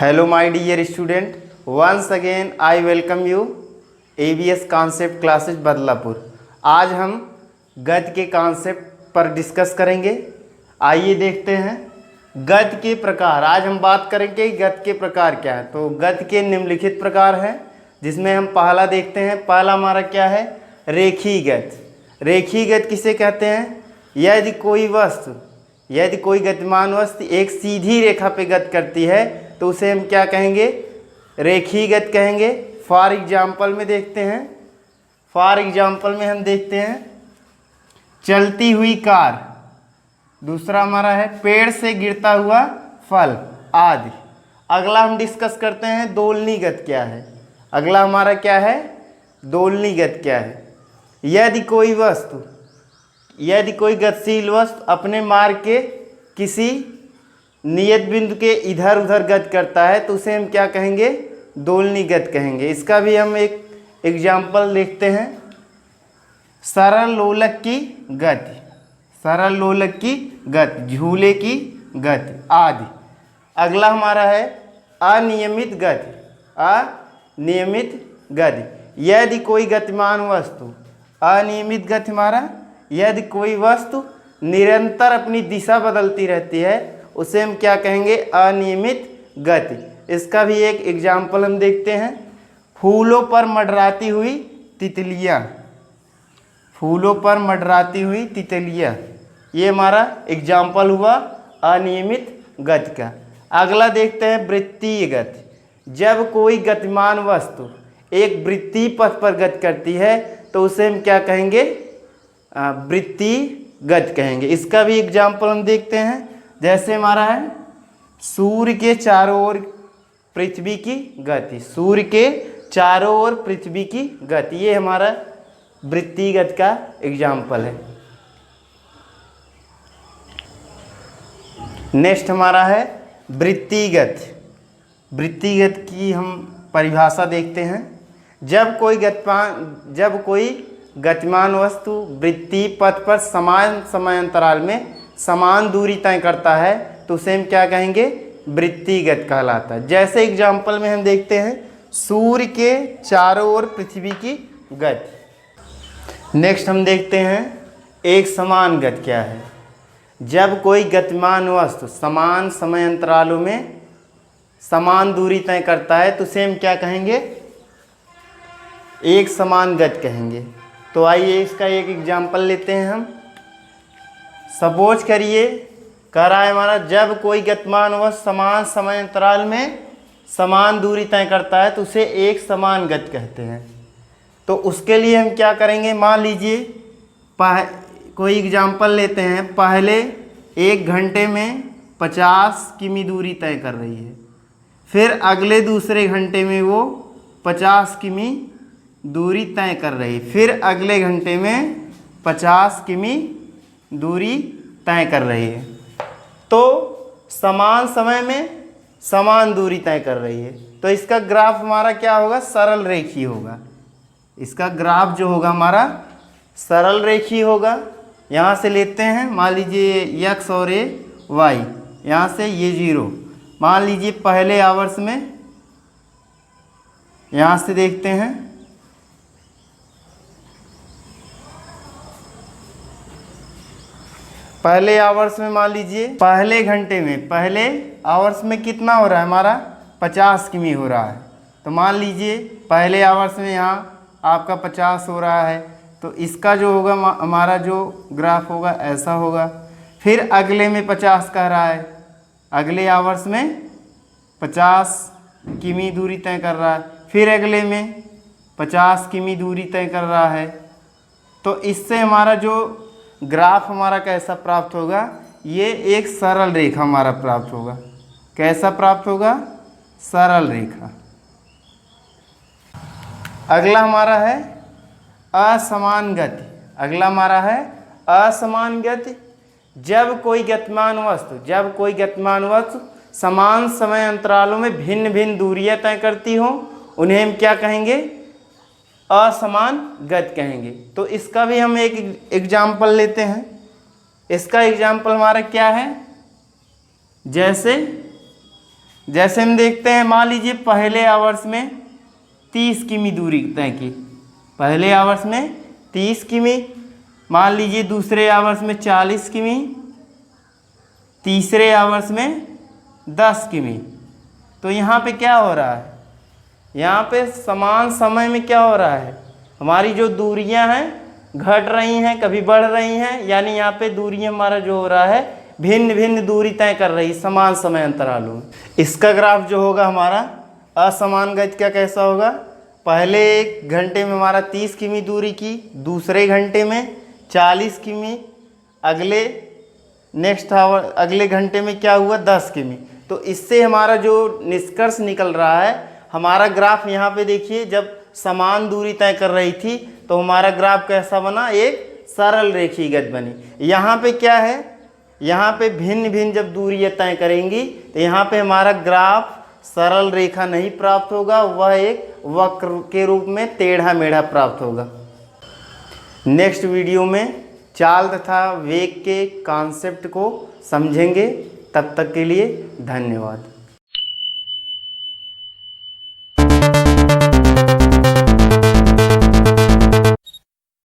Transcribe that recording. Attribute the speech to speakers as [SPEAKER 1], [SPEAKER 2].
[SPEAKER 1] Hello my dear student, once again I welcome you ABS concept classes Badlapur. आज हम गद्य के कॉन्सेप्ट पर डिस्कस करेंगे। आइए देखते हैं गद्य के प्रकार। आज हम बात करेंगे गद्य के प्रकार क्या है। तो गद्य के निम्नलिखित प्रकार हैं, जिसमें हम पहला देखते हैं। पहला हमारा क्या है? रेखीय गद्य। रेखीय गद्य किसे कहते हैं? यदि कोई गतिमान वस्तु एक सीधी रेखा पे गति करती है तो उसे हम क्या कहेंगे? रेखीय गति कहेंगे। फॉर एग्जाम्पल में देखते हैं। फॉर एग्जाम्पल में हम देखते हैं चलती हुई कार। दूसरा हमारा है पेड़ से गिरता हुआ फल आदि। अगला हम डिस्कस करते हैं दोलनी गति क्या है। अगला हमारा क्या है? दोलनी गति क्या है? यदि कोई गतिशील वस्तु अपने मार्ग के किसी नियत बिंदु के इधर उधर गति करता है तो उसे हम क्या कहेंगे? दोलनी गति कहेंगे। इसका भी हम एक एग्जाम्पल देखते हैं। सरल लोलक की गति, सरल लोलक की गति, झूले की गति आदि। अगला हमारा है अनियमित गति। अनियमित गति यदि कोई गतिमान वस्तु, अनियमित गति हमारा यदि कोई वस्तु निरंतर अपनी दिशा बदलती रहती है उसे हम क्या कहेंगे? अनियमित गति। इसका भी एक एग्जाम्पल हम देखते हैं। फूलों पर मंडराती हुई तितलियाँ, फूलों पर मंडराती हुई तितलियाँ, ये हमारा एग्जाम्पल हुआ अनियमित गति का। अगला देखते हैं वृत्तीय गति। जब कोई गतिमान वस्तु एक वृत्तीय पथ पर गति करती है तो उसे हम क्या कहेंगे? वृत्तीय गति कहेंगे। इसका भी एग्जाम्पल हम देखते हैं। जैसे हमारा है सूर्य के चारों ओर पृथ्वी की गति, सूर्य के चारों ओर पृथ्वी की गति, ये हमारा वृत्तीय गति का एग्जाम्पल है। नेक्स्ट हमारा है वृत्तीय गति। वृत्तीय गति की हम परिभाषा देखते हैं। जब कोई गतिमान वस्तु वृत्तीय पथ पर समान समय अंतराल में समान दूरी तय करता है तो उसे हम क्या कहेंगे? वृत्तीय गति कहलाता है। जैसे एग्जाम्पल में हम देखते हैं सूर्य के चारों ओर पृथ्वी की गति। नेक्स्ट हम देखते हैं एक समान गति क्या है। जब कोई गतिमान वस्तु समान समय अंतरालों में समान दूरी तय करता है तो उसे हम क्या कहेंगे? एक समान गति कहेंगे। तो आइए इसका एक एग्जाम्पल लेते हैं हम। सपोज करिए कह रहा है हमारा जब कोई गतिमान वस्तु समान समय अंतराल में समान दूरी तय करता है तो उसे एक समान गति कहते हैं। तो उसके लिए हम क्या करेंगे? मान लीजिए कोई एग्जाम्पल लेते हैं। पहले 1 घंटे में 50 किमी दूरी तय कर रही है, फिर अगले दूसरे घंटे में वो 50 किमी दूरी तय कर रही है, फिर अगले घंटे में 50 किमी दूरी तय कर रही है। तो समान समय में समान दूरी तय कर रही है। तो इसका ग्राफ हमारा क्या होगा? सरल रेखीय होगा। इसका ग्राफ जो होगा हमारा सरल रेखीय होगा। यहाँ से लेते हैं, मान लीजिए x और a y, यहाँ से ये 0 मान लीजिए पहले आवर्स में। यहाँ से देखते हैं पहले आवर्स में, मान लीजिए पहले घंटे में, पहले आवर्स में कितना हो रहा है हमारा? 50 किमी हो रहा है। तो मान लीजिए पहले आवर्स में यहाँ आपका 50 हो रहा है, तो इसका जो होगा हमारा जो ग्राफ होगा ऐसा होगा। फिर अगले में 50 कह रहा है, अगले आवर्स में 50 किमी दूरी तय कर रहा है, फिर अगले में 50 किमी दूरी तय कर रहा है। तो इससे हमारा जो ग्राफ हमारा कैसा प्राप्त होगा? ये एक सरल रेखा हमारा प्राप्त होगा। कैसा प्राप्त होगा? सरल रेखा। अगला हमारा है असमान गति। अगला हमारा है असमान गति। जब कोई गतिमान वस्तु समान समय अंतरालों में भिन्न भिन्न दूरियां तय करती हो उन्हें हम क्या कहेंगे? असमान गति कहेंगे। तो इसका भी हम एक एग्जाम्पल लेते हैं। इसका एग्जाम्पल हमारा क्या है? जैसे जैसे हम देखते हैं, मान लीजिए पहले आवर्स में 30 किमी दूरी तय की, पहले आवर्स में 30 किमी, मान लीजिए दूसरे आवर्स में 40 किमी, तीसरे आवर्स में 10 किमी। तो यहाँ पे क्या हो रहा है, यहाँ पे समान समय में क्या हो रहा है, हमारी जो दूरियां हैं घट रही हैं, कभी बढ़ रही हैं, यानी यहाँ पे दूरियां हमारा जो हो रहा है भिन्न भिन्न दूरी तय कर रही समान समय अंतरालों में। इसका ग्राफ जो होगा हमारा असमान गति का कैसा होगा, पहले एक घंटे में हमारा 30 किमी दूरी की, दूसरे घंटे में 40 किमी, अगले नेक्स्ट आवर अगले घंटे में क्या हुआ 10 किमी। तो इससे हमारा जो निष्कर्ष निकल रहा है, हमारा ग्राफ यहाँ पे देखिए जब समान दूरी तय कर रही थी तो हमारा ग्राफ कैसा बना, एक सरल रेखीगत बनी। यहाँ पे क्या है, यहाँ पे भिन्न भिन्न जब दूरियाँ तय करेंगी तो यहाँ पे हमारा ग्राफ सरल रेखा नहीं प्राप्त होगा, वह एक वक्र के रूप में टेढ़ा मेढ़ा प्राप्त होगा। नेक्स्ट वीडियो में चाल तथा वेग के कॉन्सेप्ट को समझेंगे। तब तक के लिए धन्यवाद।